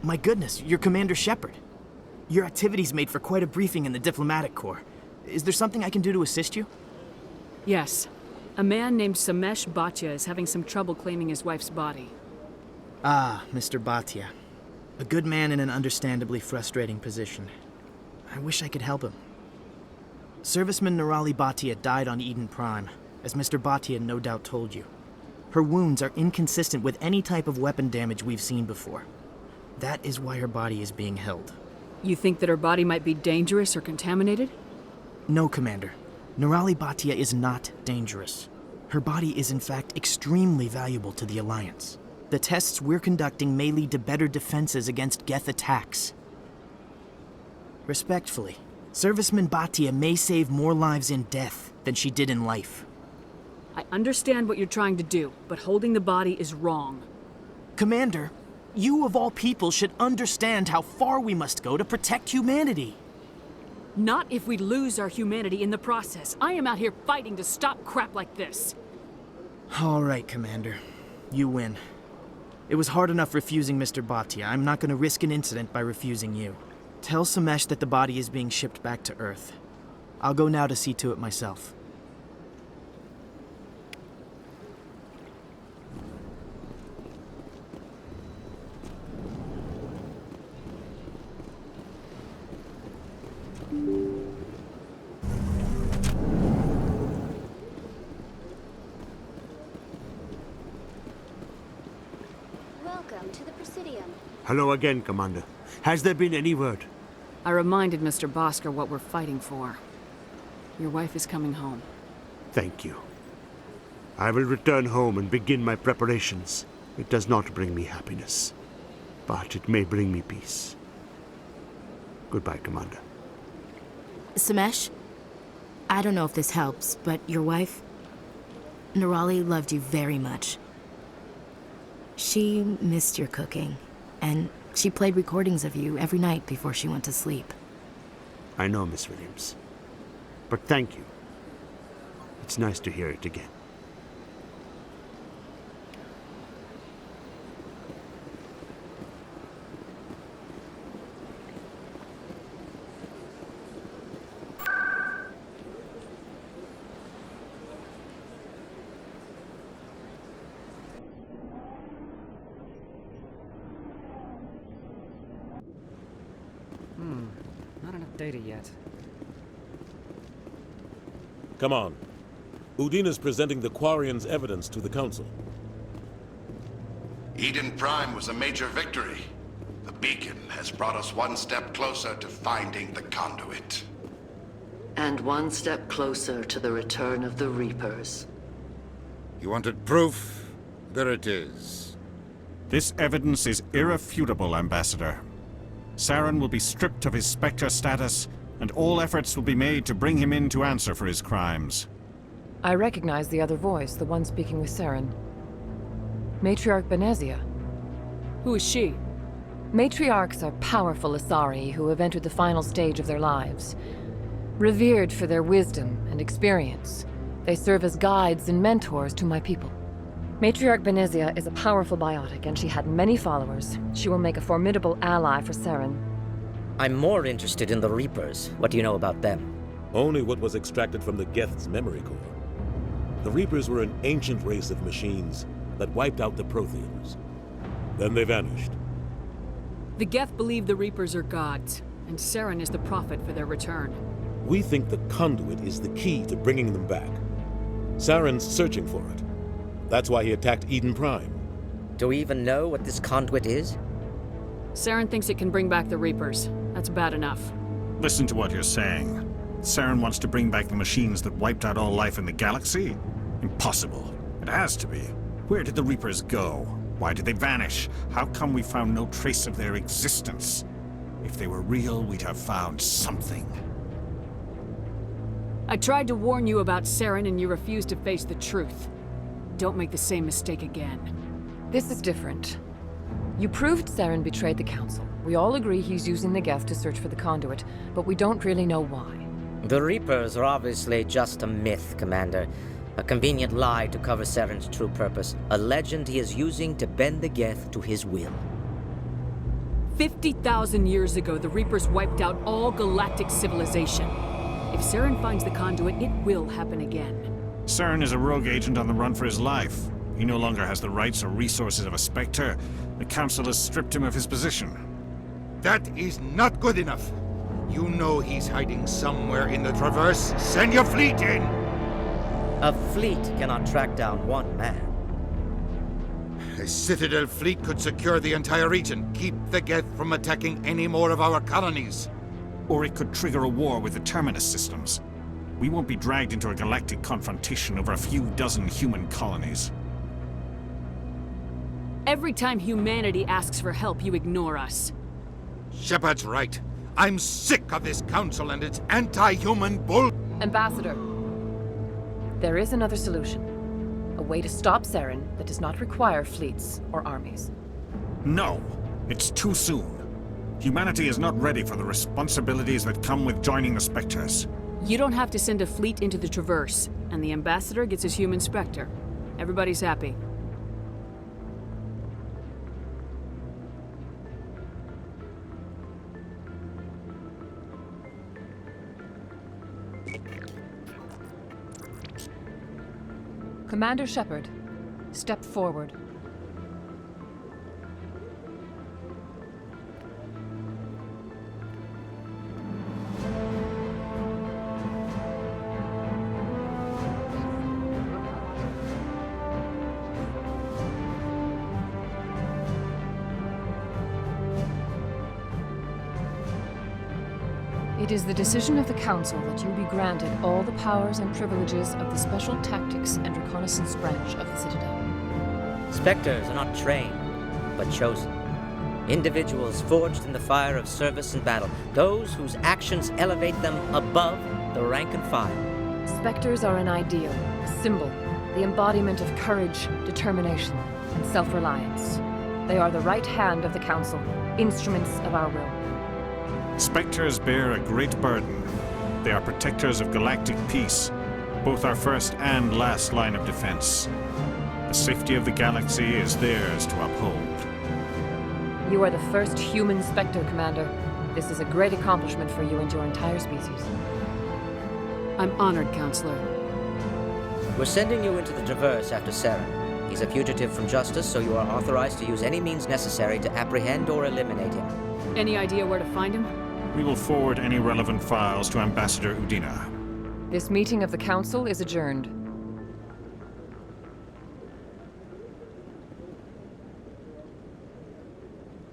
My goodness, you're Commander Shepard. Your activities made for quite a briefing in the Diplomatic Corps. Is there something I can do to assist you? Yes. A man named Samesh Bhatia is having some trouble claiming his wife's body. Ah, Mr. Bhatia. A good man in an understandably frustrating position. I wish I could help him. Serviceman Nirali Bhatia died on Eden Prime, as Mr. Bhatia no doubt told you. Her wounds are inconsistent with any type of weapon damage we've seen before. That is why her body is being held. You think that her body might be dangerous or contaminated? No, Commander. Nirali Bhatia is not dangerous. Her body is in fact extremely valuable to the Alliance. The tests we're conducting may lead to better defenses against Geth attacks. Respectfully, Serviceman Bhatia may save more lives in death than she did in life. I understand what you're trying to do, but holding the body is wrong. Commander, you of all people should understand how far we must go to protect humanity. Not if we lose our humanity in the process. I am out here fighting to stop crap like this. All right, Commander. You win. It was hard enough refusing Mr. Bhatia. I'm not going to risk an incident by refusing you. Tell Samesh that the body is being shipped back to Earth. I'll go now to see to it myself. Welcome to the Presidium. Hello again, Commander. Has there been any word? I reminded Mr. Bhaskar what we're fighting for. Your wife is coming home. Thank you. I will return home and begin my preparations. It does not bring me happiness, but it may bring me peace. Goodbye, Commander. Samesh, I don't know if this helps, but your wife, Nirali, loved you very much. She missed your cooking, and she played recordings of you every night before she went to sleep. I know, Miss Williams. But thank you. It's nice to hear it again. Not enough data yet. Come on. Udine is presenting the Quarians' evidence to the Council. Eden Prime was a major victory. The beacon has brought us one step closer to finding the conduit. And one step closer to the return of the Reapers. You wanted proof? There it is. This evidence is irrefutable, Ambassador. Saren will be stripped of his Spectre status, and all efforts will be made to bring him in to answer for his crimes. I recognize the other voice, the one speaking with Saren. Matriarch Benezia. Who is she? Matriarchs are powerful Asari who have entered the final stage of their lives. Revered for their wisdom and experience, they serve as guides and mentors to my people. Matriarch Benezia is a powerful biotic, and she had many followers. She will make a formidable ally for Saren. I'm more interested in the Reapers. What do you know about them? Only what was extracted from the Geth's memory core. The Reapers were an ancient race of machines that wiped out the Protheans. Then they vanished. The Geth believe the Reapers are gods, and Saren is the prophet for their return. We think the conduit is the key to bringing them back. Saren's searching for it. That's why he attacked Eden Prime. Do we even know what this conduit is? Saren thinks it can bring back the Reapers. That's bad enough. Listen to what you're saying. Saren wants to bring back the machines that wiped out all life in the galaxy? Impossible. It has to be. Where did the Reapers go? Why did they vanish? How come we found no trace of their existence? If they were real, we'd have found something. I tried to warn you about Saren, and you refused to face the truth. Don't make the same mistake again. This is different. You proved Saren betrayed the Council. We all agree he's using the Geth to search for the conduit, but we don't really know why. The Reapers are obviously just a myth, Commander. A convenient lie to cover Saren's true purpose. A legend he is using to bend the Geth to his will. 50,000 years ago, the Reapers wiped out all galactic civilization. If Saren finds the conduit, it will happen again. Saren is a rogue agent on the run for his life. He no longer has the rights or resources of a Spectre. The Council has stripped him of his position. That is not good enough. You know he's hiding somewhere in the Traverse. Send your fleet in! A fleet cannot track down one man. A Citadel fleet could secure the entire region, keep the Geth from attacking any more of our colonies. Or it could trigger a war with the Terminus systems. We won't be dragged into a galactic confrontation over a few dozen human colonies. Every time humanity asks for help, you ignore us. Shepard's right. I'm sick of this council and its anti-human bull... Ambassador, there is another solution. A way to stop Saren that does not require fleets or armies. No, it's too soon. Humanity is not ready for the responsibilities that come with joining the Spectres. You don't have to send a fleet into the Traverse, and the Ambassador gets his human Spectre. Everybody's happy. Commander Shepard, step forward. It is the decision of the Council that you be granted all the powers and privileges of the Special Tactics and Reconnaissance branch of the Citadel. Spectres are not trained, but chosen. Individuals forged in the fire of service and battle. Those whose actions elevate them above the rank and file. Spectres are an ideal, a symbol, the embodiment of courage, determination, and self-reliance. They are the right hand of the Council, instruments of our will. Spectres bear a great burden. They are protectors of galactic peace, both our first and last line of defense. The safety of the galaxy is theirs to uphold. You are the first human Spectre, Commander. This is a great accomplishment for you and your entire species. I'm honored, Counselor. We're sending you into the Traverse after Saren. He's a fugitive from justice, so you are authorized to use any means necessary to apprehend or eliminate him. Any idea where to find him? We will forward any relevant files to Ambassador Udina. This meeting of the Council is adjourned.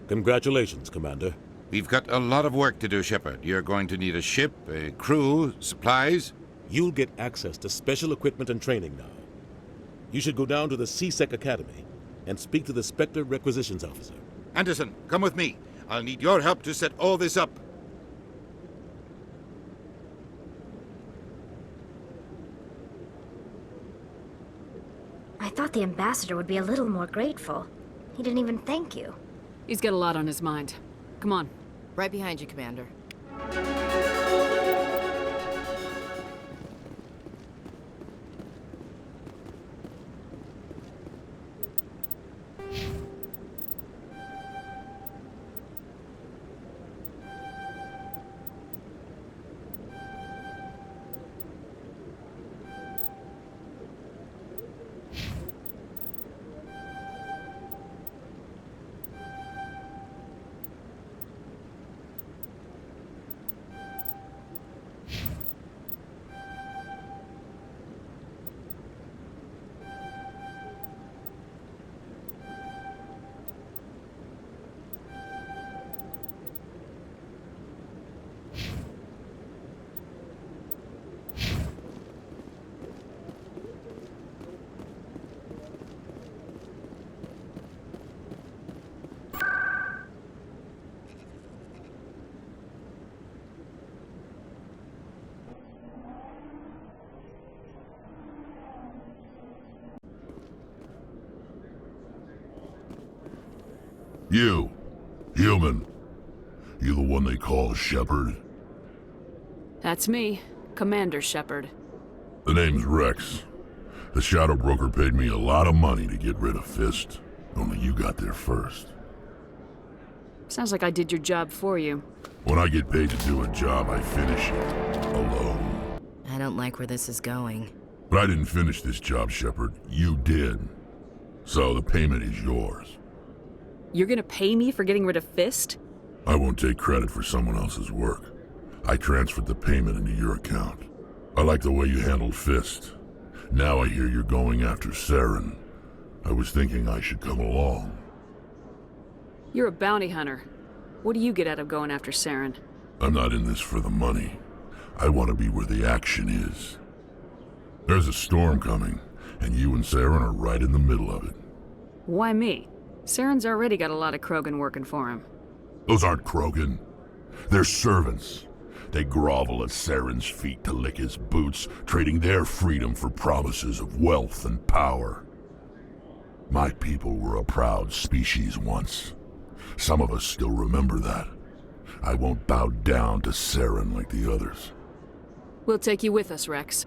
Congratulations, Commander. We've got a lot of work to do, Shepard. You're going to need a ship, a crew, supplies. You'll get access to special equipment and training now. You should go down to the C-Sec Academy and speak to the Spectre Requisitions Officer. Anderson, come with me. I'll need your help to set all this up. I thought the Ambassador would be a little more grateful. He didn't even thank you. He's got a lot on his mind. Come on. Right behind you, Commander. You, human. You the one they call Shepard? That's me, Commander Shepard. The name's Rex. The Shadow Broker paid me a lot of money to get rid of Fist. Only you got there first. Sounds like I did your job for you. When I get paid to do a job, I finish it. Alone. I don't like where this is going. But I didn't finish this job, Shepard. You did. So the payment is yours. You're gonna pay me for getting rid of Fist? I won't take credit for someone else's work. I transferred the payment into your account. I like the way you handled Fist. Now I hear you're going after Saren. I was thinking I should come along. You're a bounty hunter. What do you get out of going after Saren? I'm not in this for the money. I want to be where the action is. There's a storm coming, and you and Saren are right in the middle of it. Why me? Saren's already got a lot of Krogan working for him. Those aren't Krogan. They're servants. They grovel at Saren's feet to lick his boots, trading their freedom for promises of wealth and power. My people were a proud species once. Some of us still remember that. I won't bow down to Saren like the others. We'll take you with us, Rex.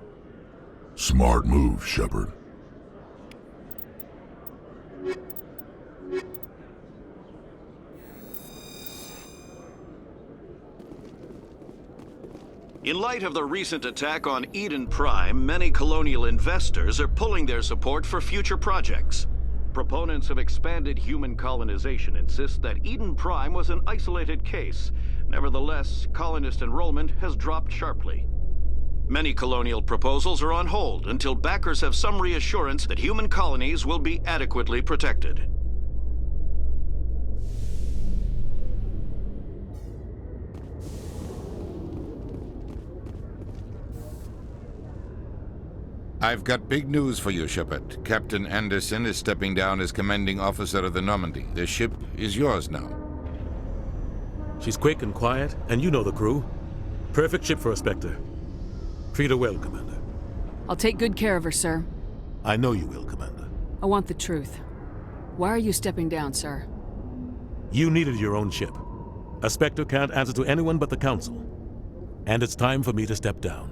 Smart move, Shepard. In light of the recent attack on Eden Prime, many colonial investors are pulling their support for future projects. Proponents of expanded human colonization insist that Eden Prime was an isolated case. Nevertheless, colonist enrollment has dropped sharply. Many colonial proposals are on hold until backers have some reassurance that human colonies will be adequately protected. I've got big news for you, Shepard. Captain Anderson is stepping down as commanding officer of the Normandy. The ship is yours now. She's quick and quiet, and you know the crew. Perfect ship for a Spectre. Treat her well, Commander. I'll take good care of her, sir. I know you will, Commander. I want the truth. Why are you stepping down, sir? You needed your own ship. A Spectre can't answer to anyone but the Council. And it's time for me to step down.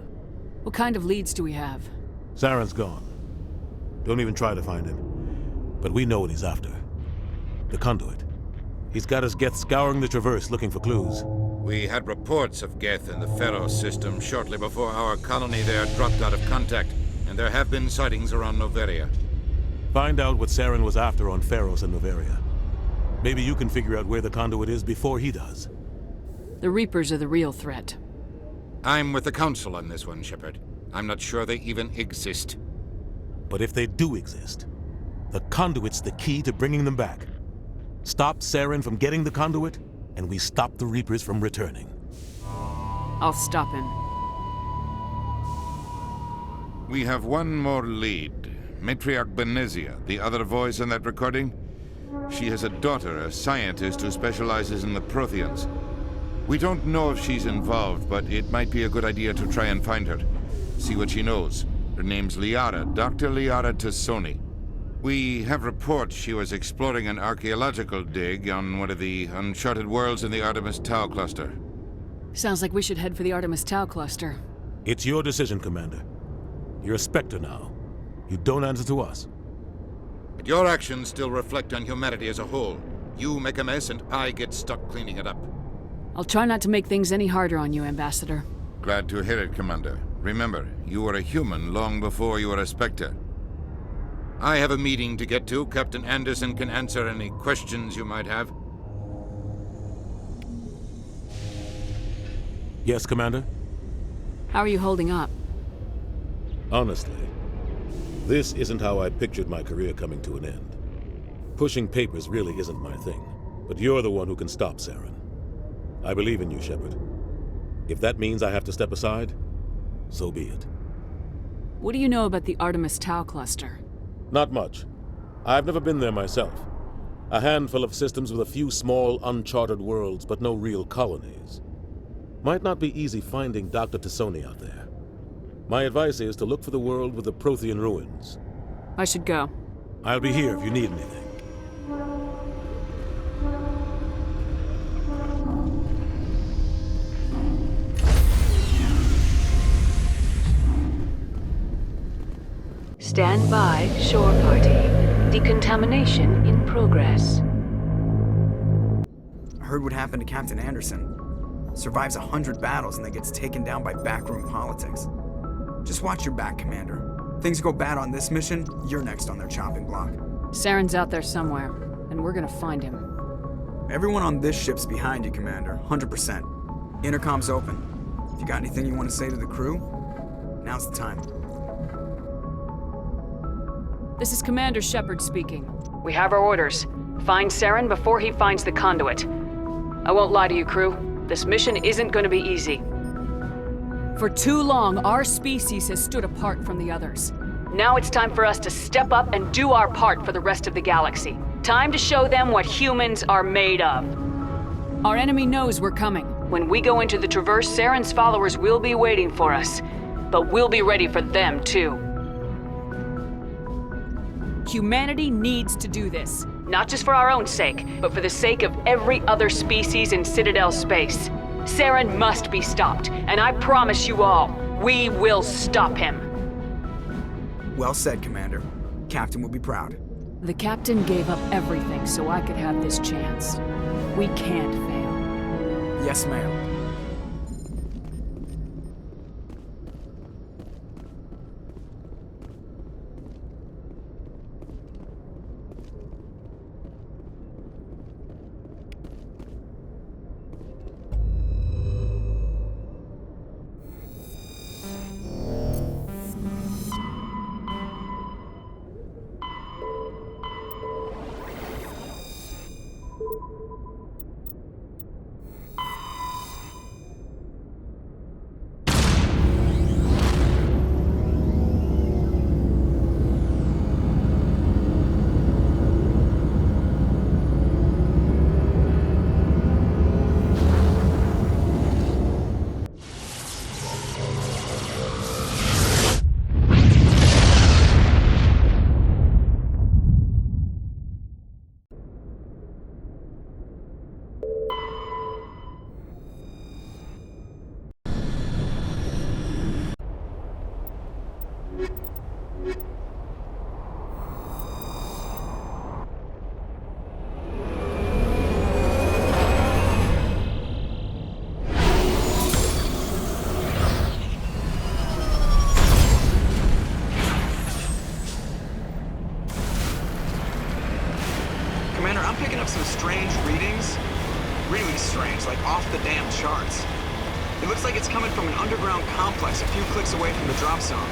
What kind of leads do we have? Saren's gone. Don't even try to find him. But we know what he's after. The Conduit. He's got his Geth scouring the Traverse looking for clues. We had reports of Geth in the Pharos system shortly before our colony there dropped out of contact, and there have been sightings around Noveria. Find out what Saren was after on Pharos and Noveria. Maybe you can figure out where the Conduit is before he does. The Reapers are the real threat. I'm with the Council on this one, Shepard. I'm not sure they even exist. But if they do exist, the Conduit's the key to bringing them back. Stop Saren from getting the Conduit, and we stop the Reapers from returning. I'll stop him. We have one more lead. Matriarch Benezia, the other voice in that recording. She has a daughter, a scientist who specializes in the Protheans. We don't know if she's involved, but it might be a good idea to try and find her. See what she knows. Her name's Liara, Dr. Liara Tassoni. We have reports she was exploring an archaeological dig on one of the uncharted worlds in the Artemis Tau cluster. Sounds like we should head for the Artemis Tau cluster. It's your decision, Commander. You're a Spectre now. You don't answer to us. But your actions still reflect on humanity as a whole. You make a mess and I get stuck cleaning it up. I'll try not to make things any harder on you, Ambassador. Glad to hear it, Commander. Remember, you were a human long before you were a Spectre. I have a meeting to get to. Captain Anderson can answer any questions you might have. Yes, Commander? How are you holding up? Honestly, this isn't how I pictured my career coming to an end. Pushing papers really isn't my thing, but you're the one who can stop Saren. I believe in you, Shepard. If that means I have to step aside, so be it. What do you know about the Artemis Tau cluster? Not much. I've never been there myself. A handful of systems with a few small, uncharted worlds, but no real colonies. Might not be easy finding Dr. Tassoni out there. My advice is to look for the world with the Prothean ruins. I should go. I'll be here if you need anything. Stand by, shore party. Decontamination in progress. Heard what happened to Captain Anderson. Survives 100 battles and then gets taken down by backroom politics. Just watch your back, Commander. Things go bad on this mission, you're next on their chopping block. Saren's out there somewhere, and we're gonna find him. Everyone on this ship's behind you, Commander. 100%. Intercom's open. If you got anything you want to say to the crew, now's the time. This is Commander Shepard speaking. We have our orders. Find Saren before he finds the conduit. I won't lie to you, crew. This mission isn't going to be easy. For too long, our species has stood apart from the others. Now it's time for us to step up and do our part for the rest of the galaxy. Time to show them what humans are made of. Our enemy knows we're coming. When we go into the Traverse, Saren's followers will be waiting for us. But we'll be ready for them, too. Humanity needs to do this. Not just for our own sake, but for the sake of every other species in Citadel space. Saren must be stopped, and I promise you all, we will stop him. Well said, Commander. Captain will be proud. The Captain gave up everything so I could have this chance. We can't fail. Yes, ma'am. Commander, I'm picking up some strange readings. Really strange, like off the damn charts. It looks like it's coming from an underground complex a few clicks away from the drop zone.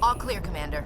All clear, Commander.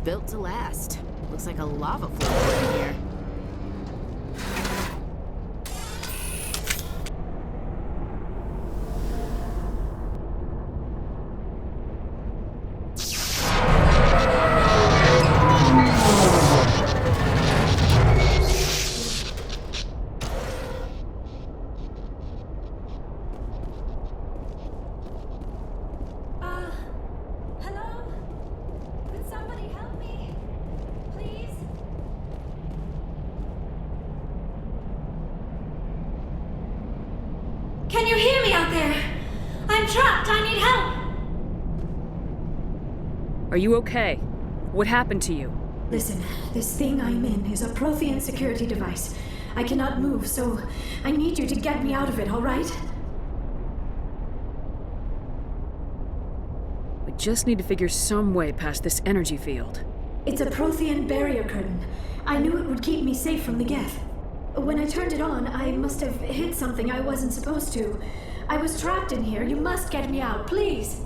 built to last. Looks like a lava flow in here. Can you hear me out there? I'm trapped. I need help. Are you okay? What happened to you? Listen, this thing I'm in is a Prothean security device. I cannot move, so I need you to get me out of it, all right? We just need to figure some way past this energy field. It's a Prothean barrier curtain. I knew it would keep me safe from the Geth. When I turned it on, I must have hit something I wasn't supposed to. I was trapped in here. You must get me out, please.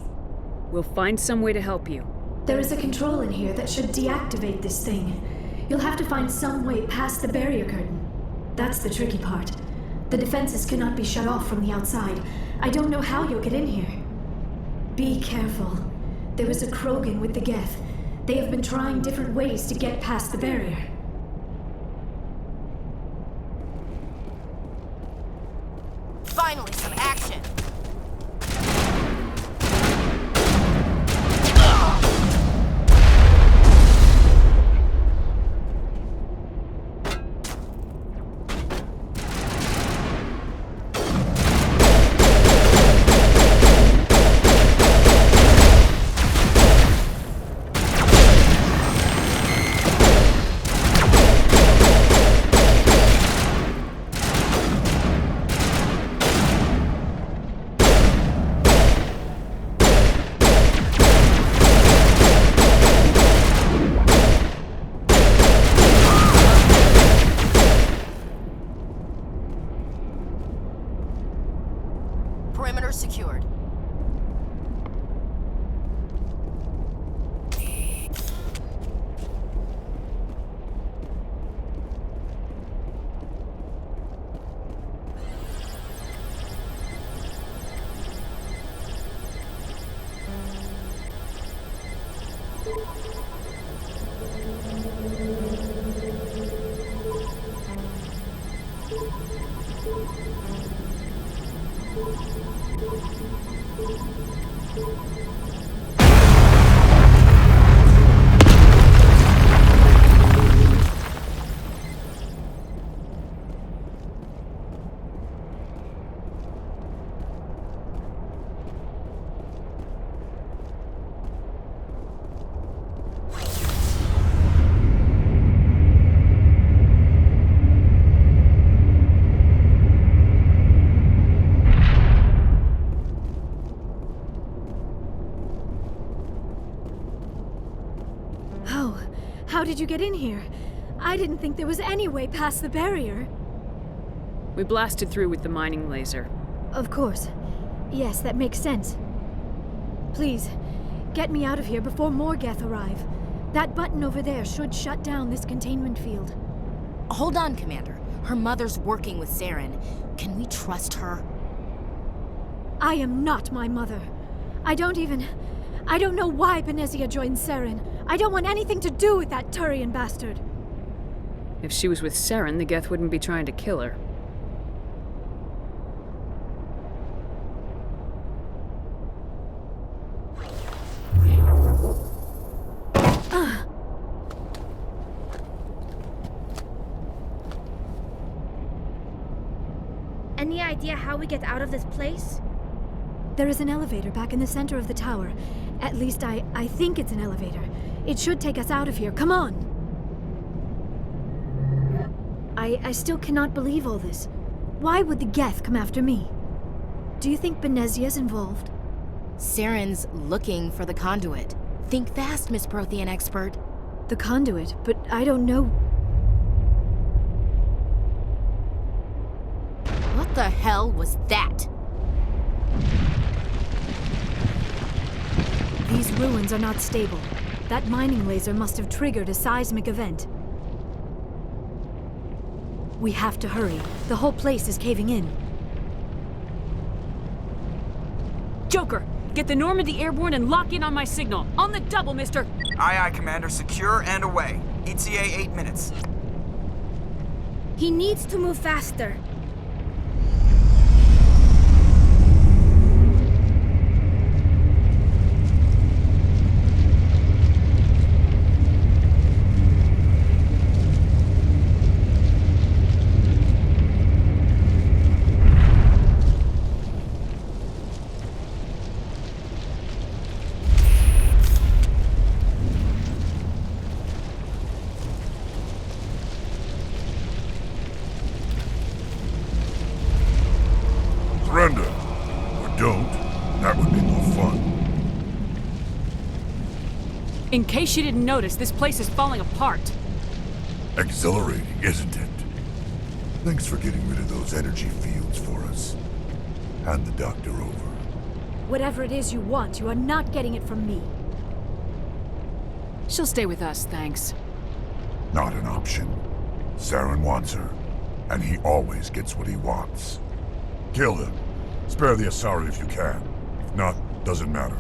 We'll find some way to help you. There is a control in here that should deactivate this thing. You'll have to find some way past the barrier curtain. That's the tricky part. The defenses cannot be shut off from the outside. I don't know how you'll get in here. Be careful. There is a Krogan with the Geth. They have been trying different ways to get past the barrier. Finally, some action! Perimeter secured. How did you get in here? I didn't think there was any way past the barrier. We blasted through with the mining laser. Of course. Yes, that makes sense. Please, get me out of here before more Geth arrive. That button over there should shut down this containment field. Hold on, Commander. Her mother's working with Saren. Can we trust her? I am not my mother. I don't know why Benezia joined Saren. I don't want anything to do with that Turian bastard. If she was with Saren, the Geth wouldn't be trying to kill her. Any idea how we get out of this place? There is an elevator back in the center of the tower. At least I think it's an elevator. It should take us out of here. Come on! I still cannot believe all this. Why would the Geth come after me? Do you think Benezia's involved? Saren's looking for the conduit. Think fast, Miss Prothean expert. The conduit? But I don't know. What the hell was that? These ruins are not stable. That mining laser must have triggered a seismic event. We have to hurry. The whole place is caving in. Joker, get the Normandy airborne and lock in on my signal. On the double, mister! Aye, aye, Commander. Secure and away. ETA 8 minutes. He needs to move faster. Surrender. Or don't. That would be more fun. In case you didn't notice, this place is falling apart. Exhilarating, isn't it? Thanks for getting rid of those energy fields for us. Hand the doctor over. Whatever it is you want, you are not getting it from me. She'll stay with us, thanks. Not an option. Saren wants her, and he always gets what he wants. Kill him. Spare the Asari if you can. If not, doesn't matter.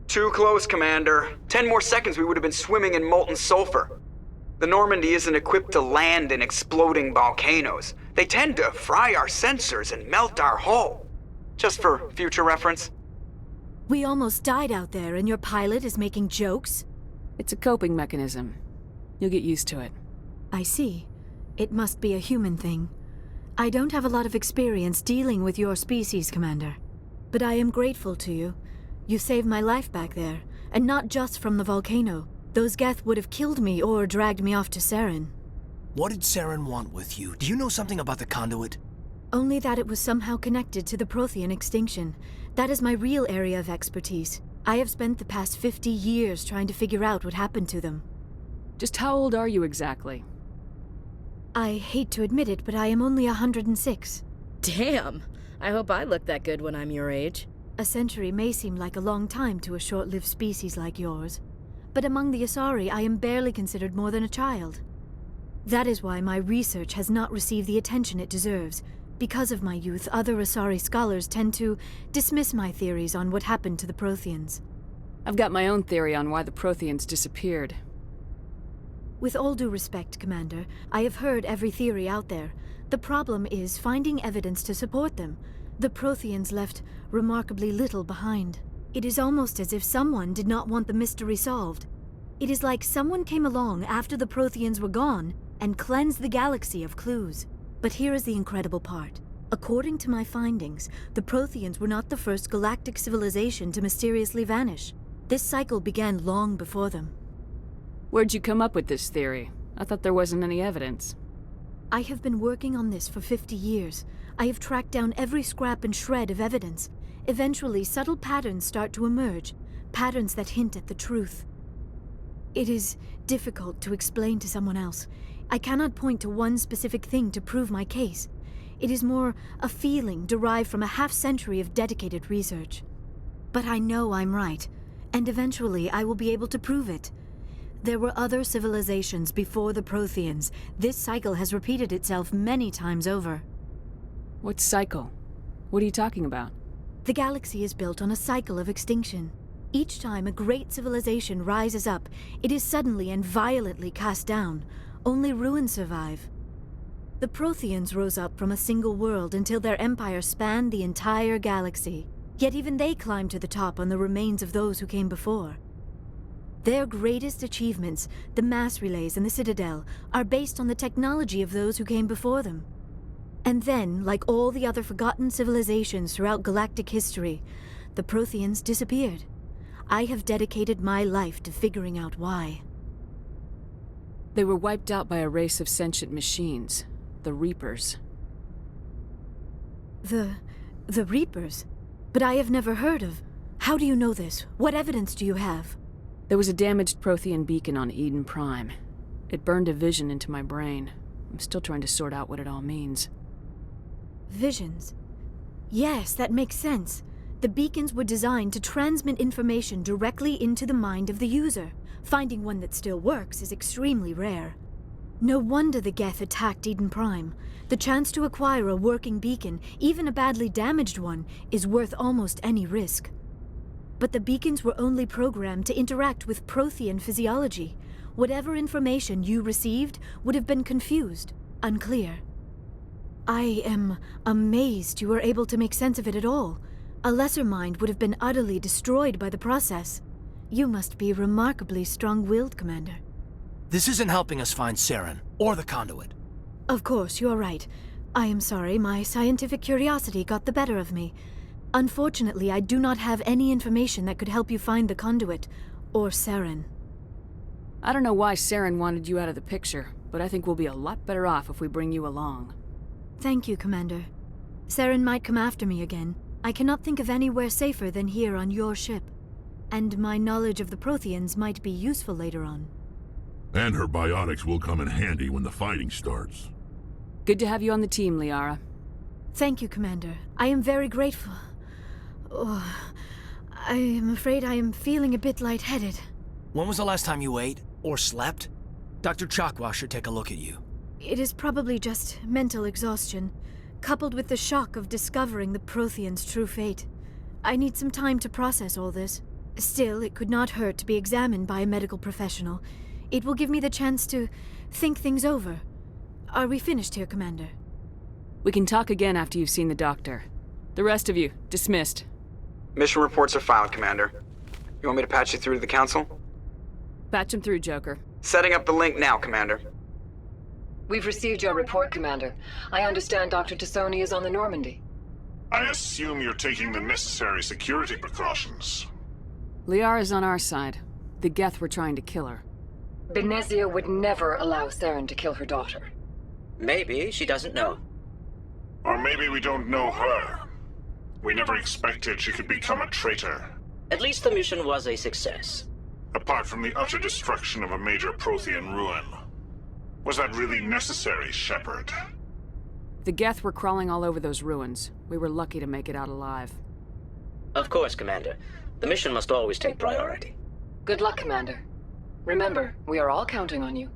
Too close, Commander. 10 more seconds we would have been swimming in molten sulfur. The Normandy isn't equipped to land in exploding volcanoes. They tend to fry our sensors and melt our hull. Just for future reference. We almost died out there, and your pilot is making jokes? It's a coping mechanism. You'll get used to it. I see. It must be a human thing. I don't have a lot of experience dealing with your species, Commander. But I am grateful to you. You saved my life back there, and not just from the volcano. Those Geth would have killed me or dragged me off to Saren. What did Saren want with you? Do you know something about the conduit? Only that it was somehow connected to the Prothean extinction. That is my real area of expertise. I have spent the past 50 years trying to figure out what happened to them. Just how old are you exactly? I hate to admit it, but I am only 106. Damn! I hope I look that good when I'm your age. A century may seem like a long time to a short-lived species like yours, but among the Asari I am barely considered more than a child. That is why my research has not received the attention it deserves. Because of my youth, other Asari scholars tend to dismiss my theories on what happened to the Protheans. I've got my own theory on why the Protheans disappeared. With all due respect, Commander, I have heard every theory out there. The problem is finding evidence to support them. The Protheans left remarkably little behind. It is almost as if someone did not want the mystery solved. It is like someone came along after the Protheans were gone and cleansed the galaxy of clues. But here is the incredible part. According to my findings, the Protheans were not the first galactic civilization to mysteriously vanish. This cycle began long before them. Where'd you come up with this theory? I thought there wasn't any evidence. I have been working on this for 50 years. I have tracked down every scrap and shred of evidence. Eventually, subtle patterns start to emerge, patterns that hint at the truth. It is difficult to explain to someone else. I cannot point to one specific thing to prove my case. It is more a feeling derived from a half-century of dedicated research. But I know I'm right, and eventually I will be able to prove it. There were other civilizations before the Protheans. This cycle has repeated itself many times over. What cycle? What are you talking about? The galaxy is built on a cycle of extinction. Each time a great civilization rises up, it is suddenly and violently cast down. Only ruins survive. The Protheans rose up from a single world until their empire spanned the entire galaxy. Yet even they climbed to the top on the remains of those who came before. Their greatest achievements, the mass relays and the Citadel, are based on the technology of those who came before them. And then, like all the other forgotten civilizations throughout galactic history, the Protheans disappeared. I have dedicated my life to figuring out why. They were wiped out by a race of sentient machines, the Reapers. The Reapers? But I have never heard of. How do you know this? What evidence do you have? There was a damaged Prothean beacon on Eden Prime. It burned a vision into my brain. I'm still trying to sort out what it all means. Visions? Yes, that makes sense. The beacons were designed to transmit information directly into the mind of the user. Finding one that still works is extremely rare. No wonder the Geth attacked Eden Prime. The chance to acquire a working beacon, even a badly damaged one, is worth almost any risk. But the beacons were only programmed to interact with Prothean physiology. Whatever information you received would have been confused, unclear. I am amazed you were able to make sense of it at all. A lesser mind would have been utterly destroyed by the process. You must be remarkably strong-willed, Commander. This isn't helping us find Saren, or the conduit. Of course, you're right. I am sorry, my scientific curiosity got the better of me. Unfortunately, I do not have any information that could help you find the conduit, or Saren. I don't know why Saren wanted you out of the picture, but I think we'll be a lot better off if we bring you along. Thank you, Commander. Saren might come after me again. I cannot think of anywhere safer than here on your ship. And my knowledge of the Protheans might be useful later on. And her biotics will come in handy when the fighting starts. Good to have you on the team, Liara. Thank you, Commander. I am very grateful. Oh, I am afraid I am feeling a bit lightheaded. When was the last time you ate, or slept? Dr. Chakwa should take a look at you. It is probably just mental exhaustion, coupled with the shock of discovering the Protheans' true fate. I need some time to process all this. Still, it could not hurt to be examined by a medical professional. It will give me the chance to think things over. Are we finished here, Commander? We can talk again after you've seen the doctor. The rest of you, dismissed. Mission reports are filed, Commander. You want me to patch you through to the Council? Patch him through, Joker. Setting up the link now, Commander. We've received your report, Commander. I understand Dr. Tassoni is on the Normandy. I assume you're taking the necessary security precautions. Liara's on our side. The Geth were trying to kill her. Benezia would never allow Saren to kill her daughter. Maybe she doesn't know. Or maybe we don't know her. We never expected she could become a traitor. At least the mission was a success. Apart from the utter destruction of a major Prothean ruin. Was that really necessary, Shepard? The Geth were crawling all over those ruins. We were lucky to make it out alive. Of course, Commander. The mission must always take priority. Good luck, Commander. Remember, we are all counting on you.